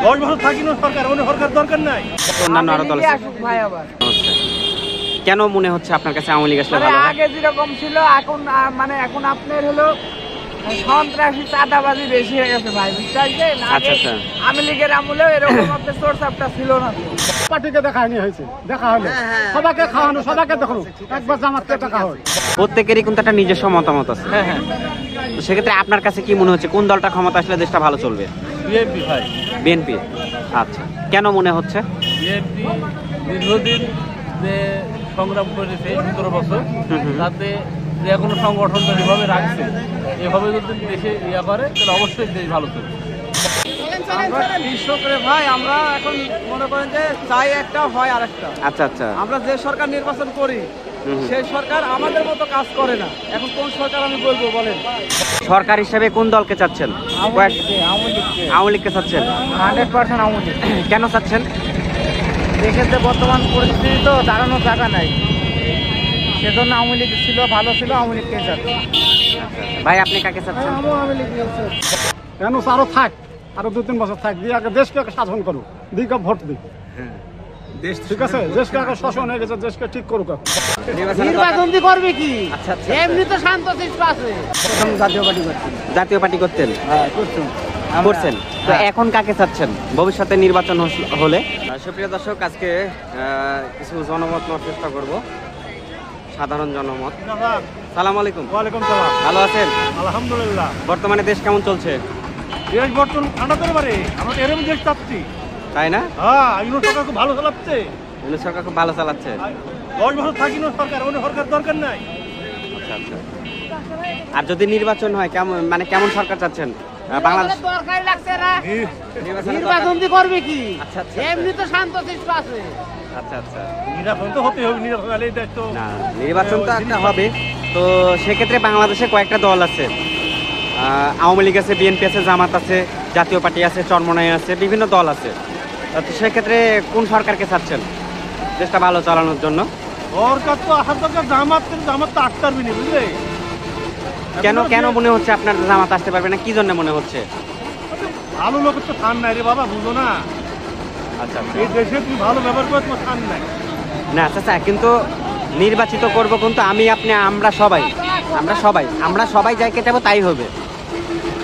10 বছর থাকি না সরকার, অন্য সরকার দরকার নাই। অন্যান্য আরো দল আছে ভাই আবার কেন মনে হচ্ছে আপনার কাছে আওয়ামী লীগ আসলে ভালো হয়? আগে যেরকম ছিল এখন এখন আপনার হলো সন্ত্রাসী চাঁদাবাজি বেশি হয়ে গেছে ভাই, বুঝছেন? আচ্ছা আচ্ছা আওয়ামী লীগের আমলেও এরকম আপনার সোর্সআপটা ছিল না। পার্টিকে দেখায়নি হয়েছে, দেখা হলো সবাইকে খাওয়ানো, সবাইকে দেখানো, একবার জামাতকে দেখা হয়। প্রত্যেকেরই কিন্তু একটা নিজস্ব মতামত আছে। তো সেক্ষেত্রে আপনার কাছে কি মনে হচ্ছে কোন দলটা ক্ষমতা আসলে দেশটা ভালো চলবে? বিএনপি ভাই, বিএনপি। আচ্ছা, কেন মনে হচ্ছে? বিএনপি দীর্ঘদিন যে সংগ্রাম করেছে 17 বছর, তাতে যে কোনো সংগঠন যেভাবে রাখছে এভাবে যদি দেশে ইয়া করে তাহলে অবশ্যই দেশ ভালো চলবে। আমরা কৃষকরে ভাই আমরা এখন মনে করেন যে চাই একটা হয় আরেকটা। আচ্ছা আচ্ছা, আমরা যে সরকার নির্বাচন করি সেই সরকার আমাদের মতো কাজ করে না। এখন কোন সরকার আমি বলবো বলেন? সরকার হিসেবে কোন দলকে চাচ্ছেন? আওয়ামী লীগকে চাচ্ছেন? 100% আওয়ামী লীগ। কেন চাচ্ছেন? দেশের যে বর্তমান পরিস্থিতি তো দাঁড়ানোর জায়গা নাই, সেজন্য আওয়ামী লীগ ছিল, ভালো ছিল, আওয়ামী লীগকে চাচ্ছি। ভাই আপনি কাকে চাচ্ছেন? আওয়ামী লীগ কেন আরো থাক, আরো 2-3 বছর থাক, দিয়ে আগে দেশকে শাসন করুক, দিকে ভোট দিক। ঠিক আছে, দেশকে আগে শাসন হয়ে গেছে, দেশকে ঠিক করুক। নির্বাচন করবে কি? আচ্ছা আচ্ছা, এমনি তো শান্ত শিষ্ট আছে। জাতীয় পার্টি করছি। জাতীয় পার্টি করতেন? হ্যাঁ করছি। করছেন তো এখন কাকে চাচ্ছেন ভবিষ্যতে নির্বাচন হলে? সুপ্রিয় দর্শক, আজকে কিছু জনমত নেওয়ার চেষ্টা করব, সাধারণ জনমত। সালাম আলাইকুম। ওয়ালাইকুম সালাম। ভালো আছেন? আলহামদুলিল্লাহ। বর্তমানে দেশ কেমন চলছে? দেশ বর্তমান ঠান্ডা তো পারে, আমরা তো এরকম দেশ চাচ্ছি। তাই না? হ্যাঁ, ইউনো সরকার খুব ভালো চালাচ্ছে। ইউনূস সরকার খুব ভালো চালাচ্ছে। 10 বছর থাকি না সরকার, অন্য সরকার দরকার নাই। আচ্ছা আচ্ছা, আর যদি নির্বাচন হয় কেমন, মানে কেমন সরকার চাচ্ছেন? বাংলাদেশ দরকার লাগছে না। নির্বাচনের নির্বাচন দরকার- করবে কি? আচ্ছা আচ্ছা এমনি তো শান্ত শিষ্ট আছে। আচ্ছা আচ্ছা, নির্বাচন তো হতে হবে, নির্বাচন হলে দেশ তো না নির্বাচন তো একটা হবে। তো সেক্ষেত্রে বাংলাদেশে কয়েকটা দল আছে, আওয়ামী লীগ আছে, বিএনপি আছে, জামাত আছে, জাতীয় পার্টি আছে, চরমনাই আছে, বিভিন্ন দল আছে। তো সেক্ষেত্রে কোন সরকারকে চাচ্ছেন দেশটা ভালো চালানোর জন্য? সরকার তো আসার দরকার, জামাত তো আসতে পারবি না, বুঝলে? কেন কেন মনে হচ্ছে আপনার জামাত আসতে পারবে না? কি জন্য মনে হচ্ছে? ভালো লোকের তো থান নাই রে বাবা, বুঝো না? আচ্ছা আচ্ছা, এই দেশে তুই ভালো ব্যবহার করে তোমার থান নাই। না আচ্ছা আচ্ছা, কিন্তু নির্বাচিত করব কিন্তু আমি, আপনি, আমরা সবাই যাইকে যাবো তাই হবে।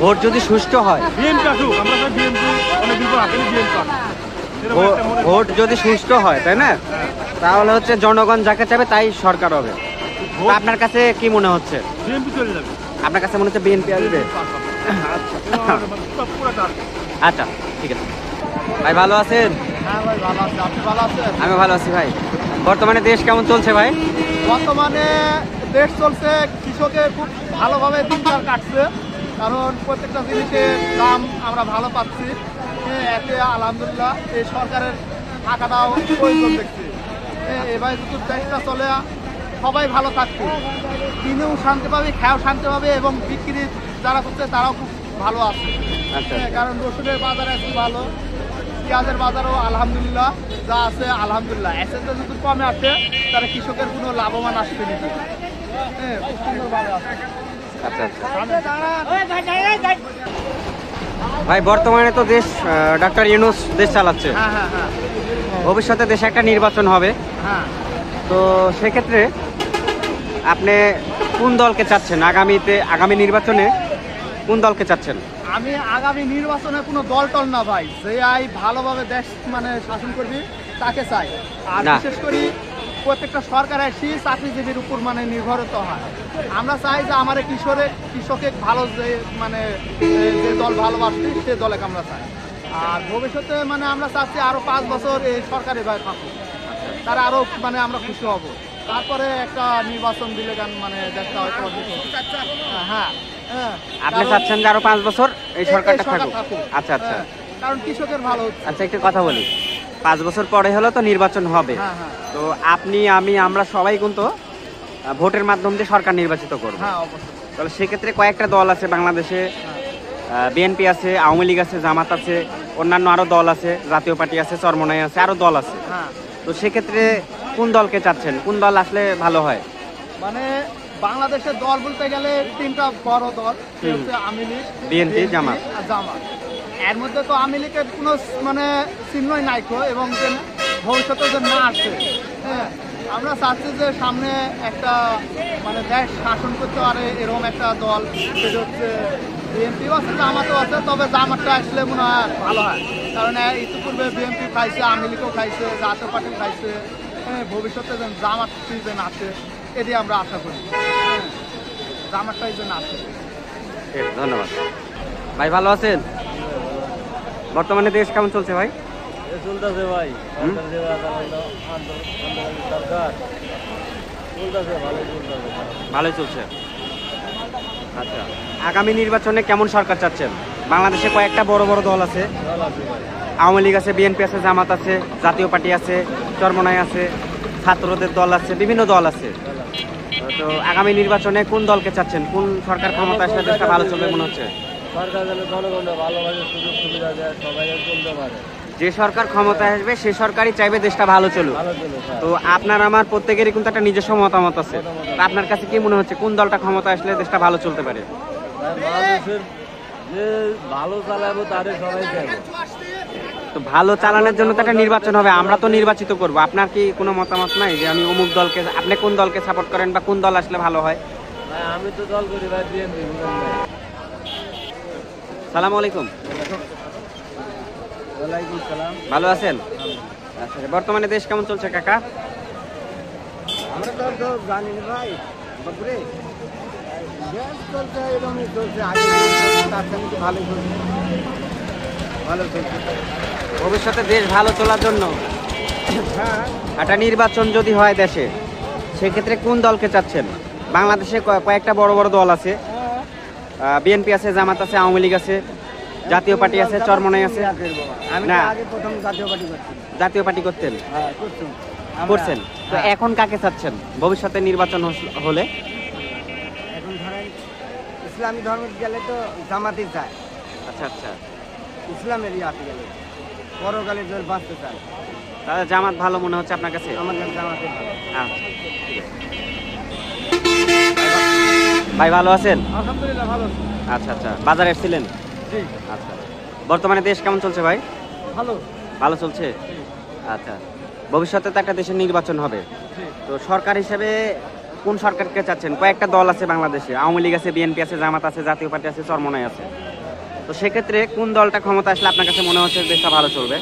ভোট যদি সুষ্ঠু হয়, বিএনপি আসুক, আমরা তো বিএনপি অনেকদিন পর আসেনি, বিএনপি ভোট যদি সুষ্ঠু হয়, তাই না? তাহলে হচ্ছে জনগণ যাকে চাবে তাই সরকার হবে। তো আপনার কাছে কি মনে হচ্ছে? বিএনপি চলে যাবে। আপনার কাছে মনে হচ্ছে বিএনপি আসবে? আচ্ছা ঠিক আছে। ভাই ভালো আছেন? হ্যাঁ ভাই ভালো আছে। আপনি ভালো আছেন? আমি ভালো আছি ভাই। বর্তমানে দেশ কেমন চলছে ভাই? বর্তমানে দেশ চলছে, কৃষকের খুব ভালোভাবে দিনকাল কাটছে, কারণ প্রত্যেকটা জিনিসের দাম আমরা ভালো পাচ্ছি। এতে আলহামদুলিল্লাহ এই সরকারের টাকাটাও প্রয়োজন দেখছি। এবার যদি দেশটা চলে সবাই ভালো থাকবে, কিনেও শান্তি পাবে, খেয়েও শান্তি পাবে, এবং বিক্রি যারা করছে তারাও খুব ভালো আছে। আচ্ছা কারণ রসুনের বাজার আছে ভালো, পেঁয়াজের বাজারও আলহামদুলিল্লাহ যা আছে আলহামদুলিল্লাহ। এসেন্সটা যদি কমে আসে তাহলে কৃষকের কোনো লাভবান আসবে না। খুব সুন্দরভাবে আছে। আচ্ছা আচ্ছা ভাই, বর্তমানে তো দেশ ডক্টর ইউনূস দেশ চালাচ্ছে। হ্যাঁ হ্যাঁ হ্যাঁ ভবিষ্যতে দেশে একটা নির্বাচন হবে। হ্যাঁ। তো সেক্ষেত্রে আপনি কোন দলকে চাচ্ছেন আগামী নির্বাচনে? কোন দলকে চাচ্ছেন? আমি আগামী নির্বাচনে কোনো দল টল না ভাই, যে আই ভালোভাবে দেশ মানে শাসন করবি তাকে চাই। আর না। বিশেষ করে প্রত্যেকটা সরকার আসি চাকরিজীবীর উপর মানে নির্ভরিত হয়। আমরা চাই যে আমার কৃষকের ভালো যে মানে যে দল ভালোবাসি সে দলে আমরা চাই। আর ভবিষ্যতে মানে আমরা চাচ্ছি আরো 5 বছর এই সরকারি ভাই থাকুক, তারা আরো মানে আমরা খুশি হব। তারপরে একটা নির্বাচন দিলে গান মানে দেশটা হয়তো হ্যাঁ। আপনি চাচ্ছেন যে আরো 5 বছর এই সরকারটা থাকুক? আচ্ছা আচ্ছা, কারণ কৃষকের ভালো হচ্ছে। আচ্ছা একটু কথা বলি, 5 বছর পরে হলো তো নির্বাচন হবে। হ্যাঁ হ্যাঁ তো আপনি, আমরা সবাই কিন্তু ভোটের মাধ্যম দিয়ে সরকার নির্বাচিত করব। হ্যাঁ অবশ্যই। তাহলে সেক্ষেত্রে কয়েকটা দল আছে বাংলাদেশে, বিএনপি আছে, আওয়ামী লীগ আছে, জামাত আছে, অন্যান্য আরো দল আছে, জাতীয় পার্টি আছে, চরমনাই আছে, আরো দল আছে। হ্যাঁ, তো সেক্ষেত্রে কোন দলকে চাচ্ছেন? কোন দল আসলে ভালো হয়? মানে বাংলাদেশের দল বলতে গেলে 3টা বড় দল, হচ্ছে আওয়ামী লীগ, বিএনপি, জামাত। আর জামাত। এর মধ্যে তো আওয়ামী লীগের কোনো মানে চিহ্নই নাই তো, এবং যে ভবিষ্যতে যে না আসে। হ্যাঁ, আমরা চাচ্ছি যে সামনে একটা মানে দেশ শাসন করতে পারে এরকম একটা দল, সেটা হচ্ছে বিএনপিও আছে, জামাতও আছে, তবে জামাতটা আসলে মনে হয় ভালো হয়। কারণ ইতিপূর্বে বিএনপি খাইছে, আওয়ামী লীগও খাইছে, জাতীয় পার্টি খাইছে। হ্যাঁ, ভবিষ্যতে যেন জামাতটি যেন আসে, এটি আমরা আশা করি। হ্যাঁ, জামাতটাই যেন আসে। ঠিক আছে, ধন্যবাদ ভাই। ভালো আছেন? বর্তমানে দেশ কেমন চলছে ভাই? চলতেছে ভাই, সরকার চলতেছে, ভালোই চলতেছে। ভালোই চলছে। আচ্ছা, আগামী নির্বাচনে কেমন সরকার চাচ্ছেন? বাংলাদেশে কয়েকটা বড় বড় দল আছে, আওয়ামী লীগ আছে, বিএনপি আছে, জামাত আছে, জাতীয় পার্টি আছে, চরমনাই আছে, ছাত্রদের দল আছে, বিভিন্ন দল আছে। তো আগামী নির্বাচনে কোন দলকে চাচ্ছেন? কোন সরকার ক্ষমতা আসলে দেশটা ভালো চলবে মনে হচ্ছে? সরকার যেন জনগণের ভালোভাবে সুযোগ সুবিধা দেয়, সবাই চলতে পারে। যে সরকার ক্ষমতায় আসবে সে সরকারই চাইবে দেশটা ভালো চলুক। ভালো চলুক। তো আপনার আমার প্রত্যেকেরই কিন্তু একটা নিজস্ব মতামত আছে। তো আপনার কাছে কি মনে হচ্ছে কোন দলটা ক্ষমতা আসলে দেশটা ভালো চলতে পারে? মানুষের যে ভালো চালাবো তারে সবাই চাইবে। তো ভালো চালানোর জন্য তো একটা নির্বাচন হবে, আমরা তো নির্বাচিত করব। আপনার কি কোনো মতামত নাই যে আমি অমুক দলকে, আপনি কোন দলকে সাপোর্ট করেন বা কোন দল আসলে ভালো হয়? ভাই আমি তো দল করি ভাই বিএনপি। সালাম আলাইকুম। ওয়ালাইকুম সালাম। ভালো আছেন? আচ্ছা, বর্তমানে দেশ কেমন চলছে কাকা? আমরা তো জানি না ভাই, বাপুরে গ্যাস চলছে, এরকমই চলছে, আগে তার সঙ্গে ভালো চলছে, ভালো চলছে। ভবিষ্যতে দেশ ভালো চলার জন্য হ্যাঁ, একটা নির্বাচন যদি হয় দেশে, সেক্ষেত্রে কোন দলকে চাচ্ছেন? বাংলাদেশে কয়েকটা বড় বড় দল আছে, বিএনপি আছে, জামাত আছে, আওয়ামী লীগ আছে, জাতীয় পার্টি আছে, চরমনাই আছে। আমি না, আগে প্রথম জাতীয় পার্টি করছি। জাতীয় পার্টি করতেন, হ্যাঁ, করছি। করছেন। তো এখন কাকে চাচ্ছেন ভবিষ্যতে নির্বাচন হলে? এখন ধরেন ইসলামী ধর্ম গেলে তো জামাতেই চায়, আচ্ছা আচ্ছা, ইসলামের ইয়াতে গেলে পরকালে জল বাঁচতে চায়, তাহলে জামাত ভালো মনে হচ্ছে আপনার কাছে? আমাদের জামাতে ভালো। আচ্ছা, ঠিক আছে। ভাই ভালো আছেন? আলহামদুলিল্লাহ ভালো। আচ্ছা আচ্ছা, বাজারে এসেছিলেন? জি, আচ্ছা, বর্তমানে দেশ কেমন চলছে ভাই? ভালো। ভালো চলছে। আচ্ছা, ভবিষ্যতে তো একটা দেশের নির্বাচন হবে, তো সরকার হিসেবে কোন সরকারকে চাচ্ছেন? কয়েকটা দল আছে বাংলাদেশে, আওয়ামী লীগ আছে, বিএনপি আছে, জামাত আছে, জাতীয় পার্টি আছে, চরমনাই আছে। তো সেক্ষেত্রে কোন দলটা ক্ষমতা আসলে আপনার কাছে মনে হচ্ছে দেশটা ভালো চলবে?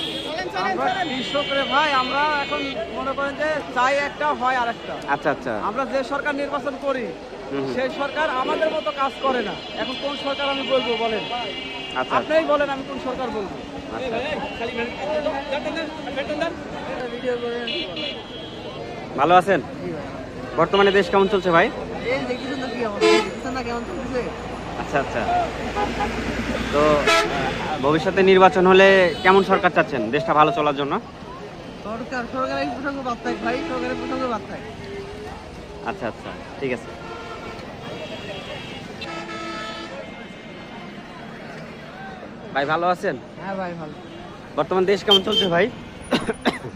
আমরা কৃষকরে ভাই, আমরা এখন মনে করেন যে চাই একটা হয় আর একটা। আচ্ছা আচ্ছা, আমরা যে সরকার নির্বাচন করি হুম হুম, সেই সরকার আমাদের মতো কাজ করে না। এখন কোন সরকার আমি বলবো বলেন? আচ্ছা আপনিই বলেন আমি কোন সরকার বলবো। আচ্ছা। ভালো আছেন? বর্তমানে দেশ কেমন চলছে ভাই? এই দেখছেন না কি অবস্থা, দেখছেন না কেমন চলছে। আচ্ছা আচ্ছা, তো ভবিষ্যতে নির্বাচন হলে কেমন সরকার চাচ্ছেন দেশটা ভালো চলার জন্য? সরকারের প্রসঙ্গ বাদ থাক ভাই, সরকারের প্রসঙ্গ বাদ থাক। আচ্ছা আচ্ছা, ঠিক আছে। ভাই ভালো আছেন? হ্যাঁ ভাই ভালো। বর্তমান দেশ কেমন চলছে ভাই?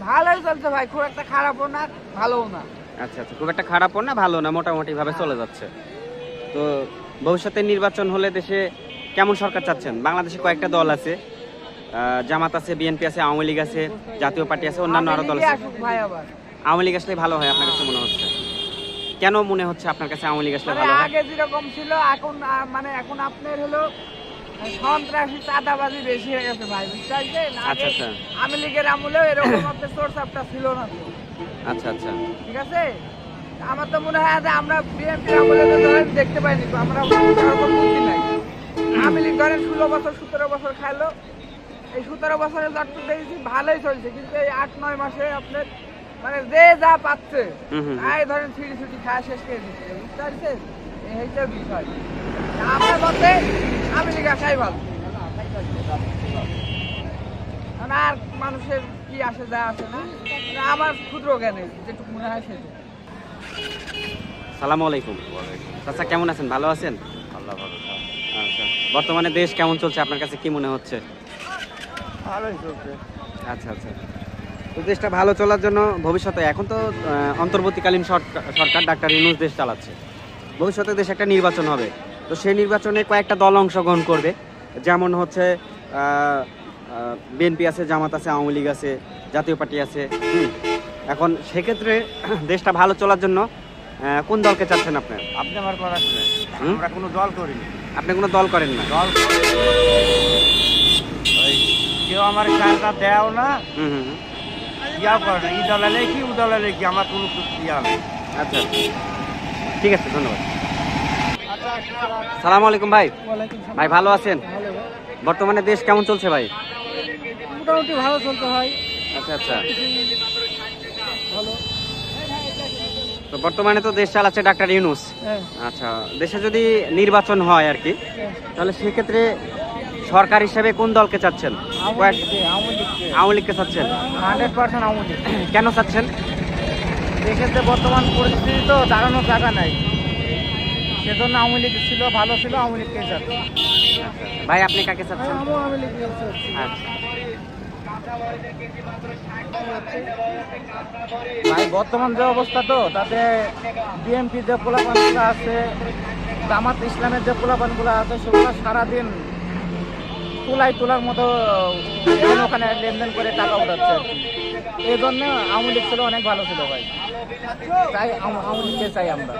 ভালোই চলছে ভাই, খুব একটা খারাপও না ভালোও না। আচ্ছা আচ্ছা, খুব একটা খারাপও না ভালো না, মোটামুটি ভাবে চলে যাচ্ছে। তো ভবিষ্যতে নির্বাচন হলে দেশে কেমন সরকার চাচ্ছেন? বাংলাদেশে কয়েকটা দল আছে, জামাত আছে, বিএনপি আছে, আওয়ামী লীগ আছে, জাতীয় পার্টি আছে, অন্যান্য আরো দল আছে। ভাই আবার আওয়ামী লীগ আসলে ভালো হয় আপনার কাছে মনে হচ্ছে? কেন মনে হচ্ছে আপনার কাছে আওয়ামী লীগ আসলে ভালো হয়? আগে যেরকম ছিল এখন মানে এখন আপনার হলো সন্ত্রাসী চাঁদাবাজি বেশি হয়ে গেছে ভাই, বুঝছেন? আচ্ছা আচ্ছা, আওয়ামী লীগের আমলেও এরকম আপনার সোর্স আপটা ছিল না তো, আচ্ছা আচ্ছা, ঠিক আছে? আমার তো মনে হয় যে আমরা বিএনপি আমলে তো ধরেন দেখতে পাইনি তো, আমরা সেরকম বুদ্ধি নাই। আওয়ামী লীগ ধরেন 16 বছর 17 বছর খাইলো, এই 17 বছরের যতটুকু দেখেছি ভালোই চলছে, কিন্তু এই 8-9 মাসে আপনার মানে যে যা পাচ্ছে তাই ধরেন ছিটি ছুটি খাওয়া শেষ করে দিচ্ছে, বুঝতে পারছেন? এইটা বিষয়। আমার মতে আওয়ামী লীগ আসাই ভালো। আর মানুষের কি আসে যা আসে না, আমার ক্ষুদ্র জ্ঞানে যেটুকু মনে হয় সেটা। সালামু আলাইকুম। চাচা কেমন আছেন? ভালো আছেন? আল্লাহ ভালো। আচ্ছা, বর্তমানে দেশ কেমন চলছে আপনার কাছে কি মনে হচ্ছে? ভালোই চলছে। আচ্ছা আচ্ছা, তো দেশটা ভালো চলার জন্য ভবিষ্যতে এখন তো অন্তর্বর্তীকালীন সরকার ডাক্তার ইউনূস দেশ চালাচ্ছে, ভবিষ্যতে দেশে একটা নির্বাচন হবে, তো সেই নির্বাচনে কয়েকটা দল অংশগ্রহণ করবে, যেমন হচ্ছে বিএনপি আছে, জামাত আছে, আওয়ামী লীগ আছে, জাতীয় পার্টি আছে। এখন সেক্ষেত্রে দেশটা ভালো চলার জন্য কোন দলকে চাচ্ছেন আপনি? আপনি আমার কথা শুনেন, হুম? আমরা কোনো দল করিনি। আপনি কোনো দল করেন না? দল ওই কেউ আমার টাকা দেও না, হুম হুম হুম। ইয়াও করে না, ই দলালে কি ও দলালে কি, আমার কোনো ইয়া নেই। আচ্ছা ঠিক আছে, ধন্যবাদ। সালাম আলাইকুম ভাই। ভাই ভালো আছেন? বর্তমানে দেশ কেমন চলছে ভাই? মোটামুটি ভালো চলতে হয়। আচ্ছা আচ্ছা। তো বর্তমানে তো দেশ চালাচ্ছে ডাক্তার ইউনূস। আচ্ছা, দেশে যদি নির্বাচন হয় আর কি, তাহলে সেক্ষেত্রে সরকার হিসেবে কোন দলকে চাচ্ছেন? আওয়ামী লীগকে চাচ্ছেন? 100% আওয়ামী লীগ। কেন চাচ্ছেন? দেশের যে বর্তমান পরিস্থিতি তো দাঁড়ানোর জায়গা নাই, সেজন্য আওয়ামী লীগ ছিল, ভালো ছিল, আওয়ামী লীগকে চাচ্ছি। ভাই আপনি কাকে চাচ্ছেন? আওয়ামী লীগ। আচ্ছা। ভাই বর্তমান যে অবস্থা তো তাতে বিএনপি যে পোলাপানগুলো আছে, জামাত ইসলামের যে পোলাপানগুলো আছে, সেগুলো সারাদিন তোলার মতো এখানে ওখানে লেনদেন করে টাকা উঠাচ্ছে আর কি। এই জন্য আওয়ামী লীগ ছিল অনেক ভালো ছিল ভাই, তাই আওয়ামী লীগকে চাই আমরা।